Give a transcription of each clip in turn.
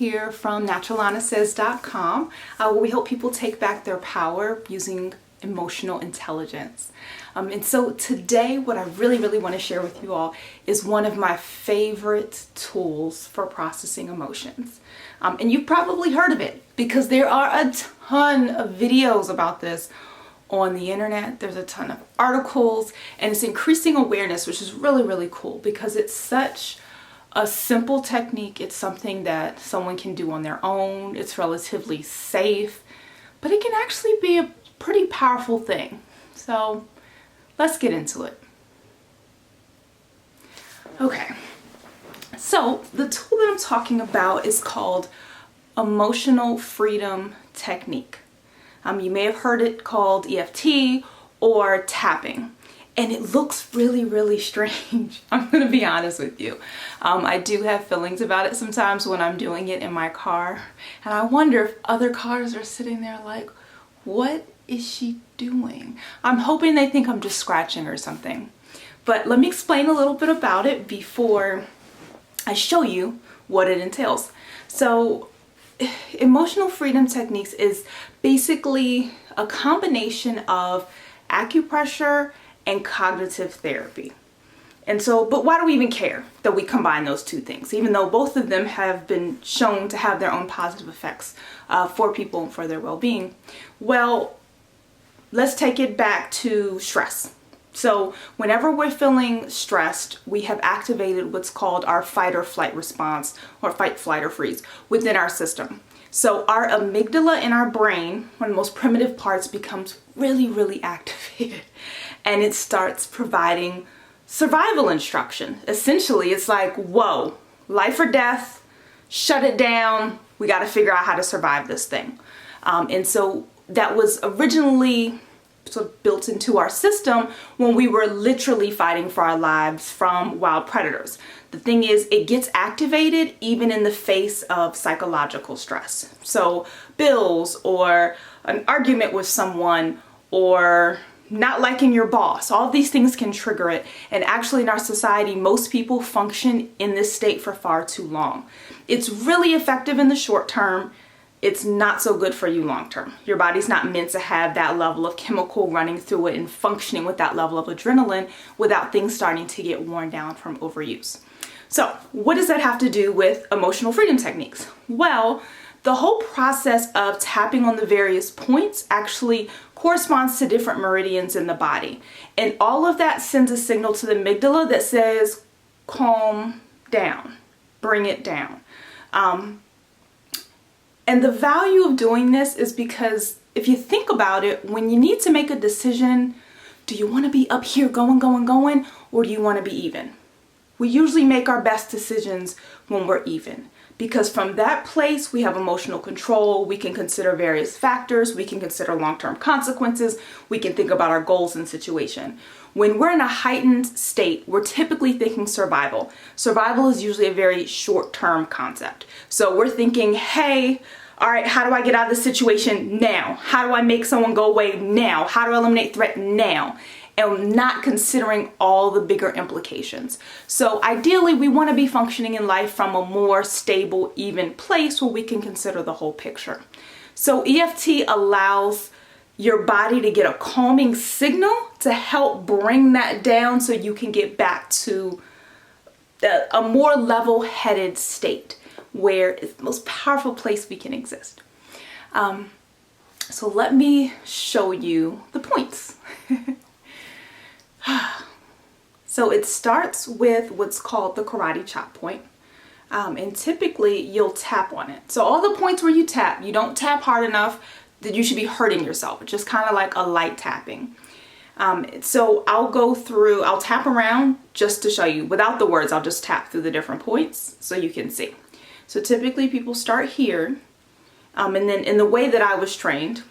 here from naturalanasays.com, where we help people take back their power using emotional intelligence. And so today what I really want to share with you all is one of my favorite tools for processing emotions. And you've probably heard of it because there are a ton of videos about this on the internet. There's a ton of articles, and it's increasing awareness, which is really cool because it's such a simple technique. It's something that someone can do on their own. It's relatively safe, but it can actually be a pretty powerful thing. So let's get into it. Okay, so the tool that I'm talking about is called Emotional Freedom Technique. You may have heard it called EFT or tapping, and it looks really strange. I'm gonna be honest with you. I do have feelings about it sometimes when I'm doing it in my car, and I wonder if other cars are sitting there like, what is she doing? I'm hoping they think I'm just scratching or something. But let me explain a little bit about it before I show you what it entails. So emotional freedom techniques is basically a combination of acupressure and cognitive therapy. And so, but why do we even care that we combine those two things, even though both of them have been shown to have their own positive effects for people and for their well-being? Well, let's take it back to stress. So whenever we're feeling stressed, we have activated what's called our fight or flight response, or fight, flight, or freeze within our system. So our amygdala in our brain, one of the most primitive parts, becomes really activated, and it starts providing survival instruction. Essentially, it's like, whoa, life or death, shut it down. We got to figure out how to survive this thing. And so that was originally sort of built into our system when we were literally fighting for our lives from wild predators. The thing is, it gets activated even in the face of psychological stress. So bills, or an argument with someone, or not liking your boss, all these things can trigger it. And actually in our society, most people function in this state for far too long. It's really effective in the short term. It's not so good for you long term. Your body's not meant to have that level of chemical running through it and functioning with that level of adrenaline without things starting to get worn down from overuse. So what does that have to do with emotional freedom techniques? Well, the whole process of tapping on the various points actually corresponds to different meridians in the body. And all of that sends a signal to the amygdala that says, calm down, bring it down. And the value of doing this is because if you think about it, when you need to make a decision, do you want to be up here going, or do you want to be even? We usually make our best decisions when we're even, because from that place we have emotional control. We can consider various factors. We can consider long-term consequences. We can think about our goals and situation. When we're in a heightened state, we're typically thinking survival. Survival is usually a very short-term concept. So we're thinking, hey, all right, how do I get out of this situation now? How do I make someone go away now? How do I eliminate threat now? And not considering all the bigger implications. So ideally, we want to be functioning in life from a more stable, even place where we can consider the whole picture. So EFT allows your body to get a calming signal to help bring that down so you can get back to a more level-headed state where it's the most powerful place we can exist. So let me show you the points. So it starts with what's called the karate chop point. And typically you'll tap on it. So all the points where you tap, you don't tap hard enough that you should be hurting yourself. It's just kind of like a light tapping. So I'll tap around just to show you. Without the words, I'll just tap through the different points so you can see. So typically people start here. And then in the way that I was trained,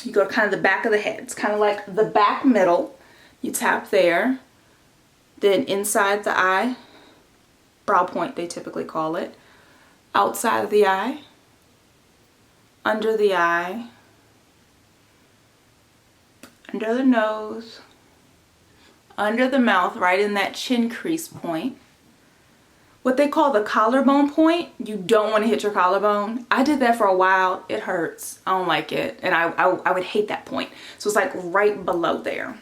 you go to kind of the back of the head. It's kind of like the back middle. You tap there, then inside the eye, brow point they typically call it, outside of the eye, under the eye, under the nose, under the mouth, right in that chin crease point, what they call the collarbone point. You don't want to hit your collarbone. I did that for a while. It hurts. I don't like it. And I would hate that point. So it's like right below there.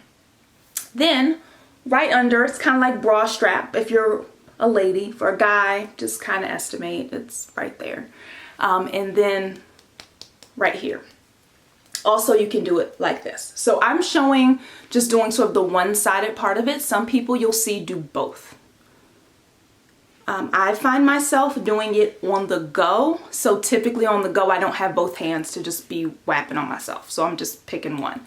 Then right under, it's kind of like bra strap. If you're a lady, for a guy, just kind of estimate it's right there. And then right here. Also, you can do it like this. So I'm showing just doing sort of the one-sided part of it. Some people you'll see do both. I find myself doing it on the go. So typically on the go, I don't have both hands to just be whapping on myself. So I'm just picking one.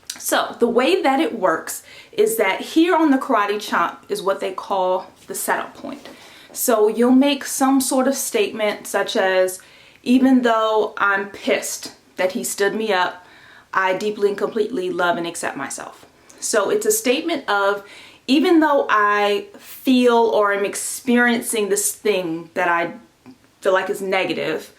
So the way that it works is that here on the karate chop is what they call the setup point. So you'll make some sort of statement such as, even though I'm pissed that he stood me up, I deeply and completely love and accept myself. So it's a statement of, even though I feel or am experiencing this thing that I feel like is negative,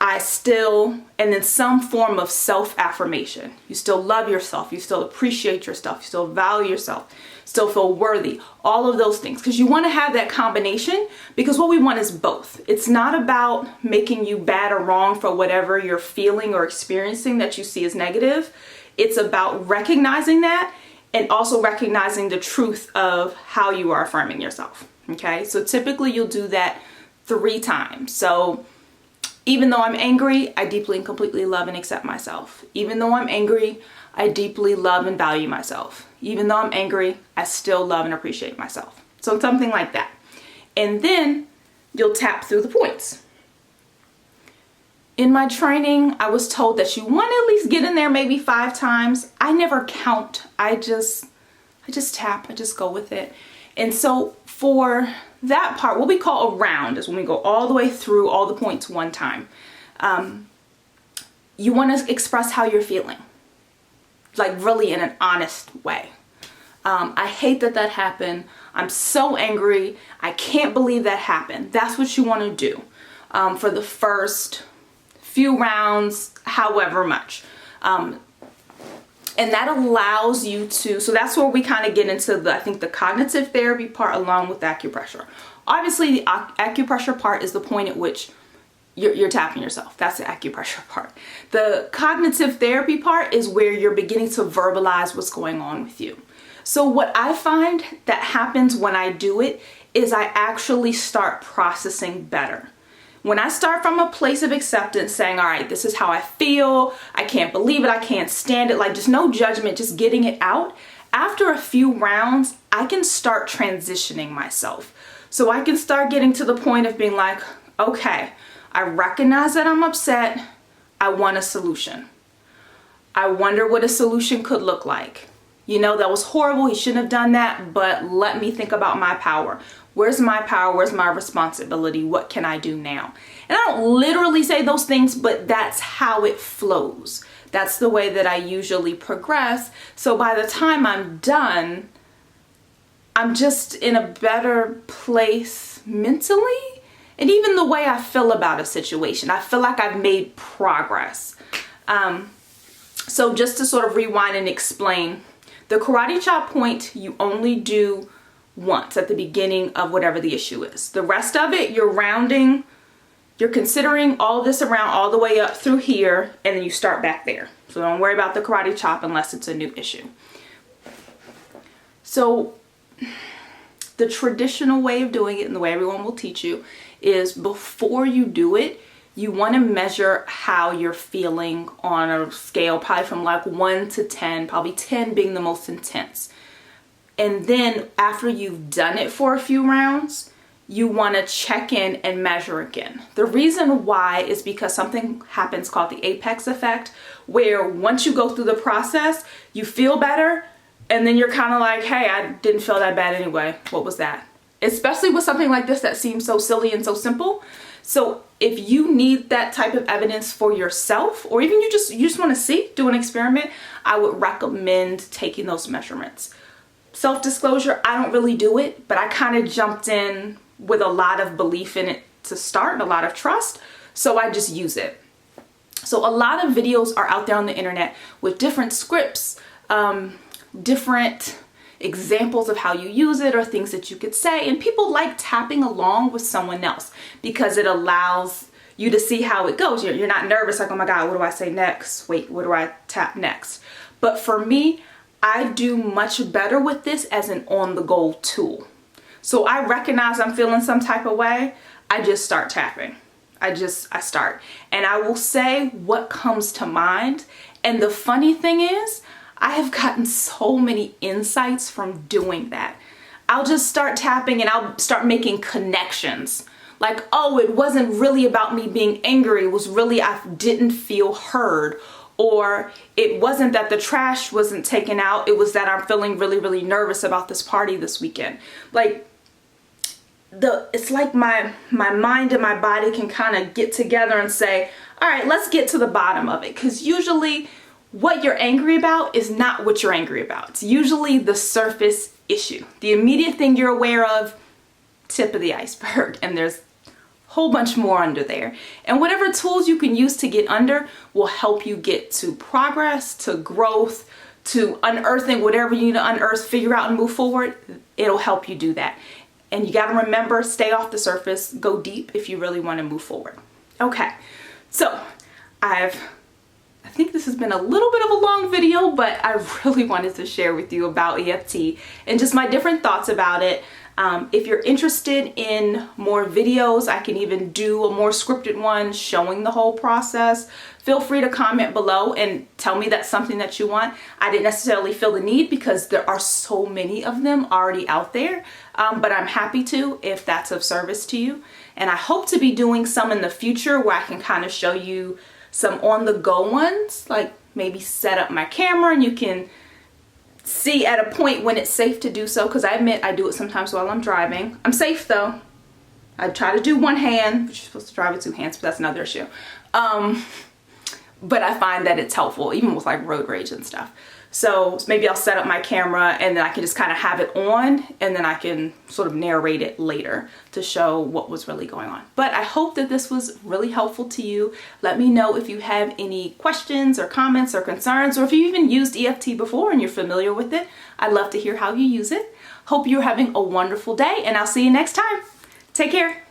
I still, and then some form of self-affirmation. You still love yourself. You still appreciate yourself. You still value yourself. Still feel worthy. All of those things. Because you want to have that combination, because what we want is both. It's not about making you bad or wrong for whatever you're feeling or experiencing that you see as negative. It's about recognizing that and also recognizing the truth of how you are affirming yourself. Okay, so typically you'll do that 3 times. So even though I'm angry, I deeply and completely love and accept myself. Even though I'm angry, I deeply love and value myself. Even though I'm angry, I still love and appreciate myself. So something like that. And then you'll tap through the points. In my training, I was told that you want to at least get in there maybe 5 times. I never count. I just tap. I just go with it. And so for that part, what we call a round is when we go all the way through all the points one time. You want to express how you're feeling, like really in an honest way. I hate that that happened. I'm so angry. I can't believe that happened. That's what you want to do for the first few rounds, however much. And that allows you to, so that's where we kind of get into the, I think the cognitive therapy part along with acupressure. Obviously the acupressure part is the point at which you're tapping yourself. That's the acupressure part. The cognitive therapy part is where you're beginning to verbalize what's going on with you. So what I find that happens when I do it is I actually start processing better. When I start from a place of acceptance, saying, all right, this is how I feel, I can't believe it, I can't stand it, like just no judgment, just getting it out. After a few rounds, I can start transitioning myself. So I can start getting to the point of being like, okay, I recognize that I'm upset, I want a solution. I wonder what a solution could look like. You know, that was horrible, he shouldn't have done that, but let me think about my power. Where's my power? Where's my responsibility? What can I do now? And I don't literally say those things, but that's how it flows. That's the way that I usually progress. So by the time I'm done, I'm just in a better place mentally. And even the way I feel about a situation, I feel like I've made progress. So just to sort of rewind and explain, the karate chop point you only do once at the beginning of whatever the issue is. The rest of it, you're rounding, you're considering all this around all the way up through here, and then you start back there. So don't worry about the karate chop unless it's a new issue. So the traditional way of doing it, and the way everyone will teach you, is before you do it, you want to measure how you're feeling on a scale, probably from like 1 to 10, probably 10 being the most intense. And then after you've done it for a few rounds, you want to check in and measure again. The reason why is because something happens called the apex effect, where once you go through the process, you feel better, and then you're kind of like, hey, I didn't feel that bad anyway. What was that? Especially with something like this that seems so silly and so simple. So if you need that type of evidence for yourself, or even you just want to see, do an experiment, I would recommend taking those measurements. Self-disclosure, I don't really do it, but I kind of jumped in with a lot of belief in it to start and a lot of trust, so I just use it. So a lot of videos are out there on the internet with different scripts, different examples of how you use it or things that you could say. And people like tapping along with someone else because it allows you to see how it goes. You're not nervous like, oh my God, what do I say next? Wait, what do I tap next? But for me, I do much better with this as an on-the-go tool. So I recognize I'm feeling some type of way, I just start tapping. I start. And I will say what comes to mind. And the funny thing is, I have gotten so many insights from doing that. I'll just start tapping and I'll start making connections. Like, oh, it wasn't really about me being angry. It was really I didn't feel heard. Or it wasn't that the trash wasn't taken out. It was that I'm feeling really, really nervous about this party this weekend. Like, it's like my mind and my body can kind of get together and say, all right, let's get to the bottom of it. Because usually what you're angry about is not what you're angry about. It's usually the surface issue. The immediate thing you're aware of, tip of the iceberg. And there's whole bunch more under there. And whatever tools you can use to get under will help you get to progress, to growth, to unearthing whatever you need to unearth, figure out and move forward. It'll help you do that. And you got to remember, stay off the surface, go deep if you really want to move forward. Okay, so I think this has been a little bit of a long video, but I really wanted to share with you about EFT and just my different thoughts about it. If you're interested in more videos, I can even do a more scripted one showing the whole process. Feel free to comment below and tell me that's something that you want. I didn't necessarily feel the need because there are so many of them already out there, but I'm happy to if that's of service to you. And I hope to be doing some in the future where I can kind of show you some on-the-go ones, like maybe set up my camera and you can see at a point when it's safe to do so, because I admit I do it sometimes while I'm driving. I'm safe though. I try to do one hand, but you're supposed to drive with two hands, but that's another issue. But I find that it's helpful even with like road rage and stuff. So maybe I'll set up my camera and then I can just kind of have it on and then I can sort of narrate it later to show what was really going on. But I hope that this was really helpful to you. Let me know if you have any questions or comments or concerns, or if you even used EFT before and you're familiar with it. I'd love to hear how you use it. Hope you're having a wonderful day and I'll see you next time. Take care.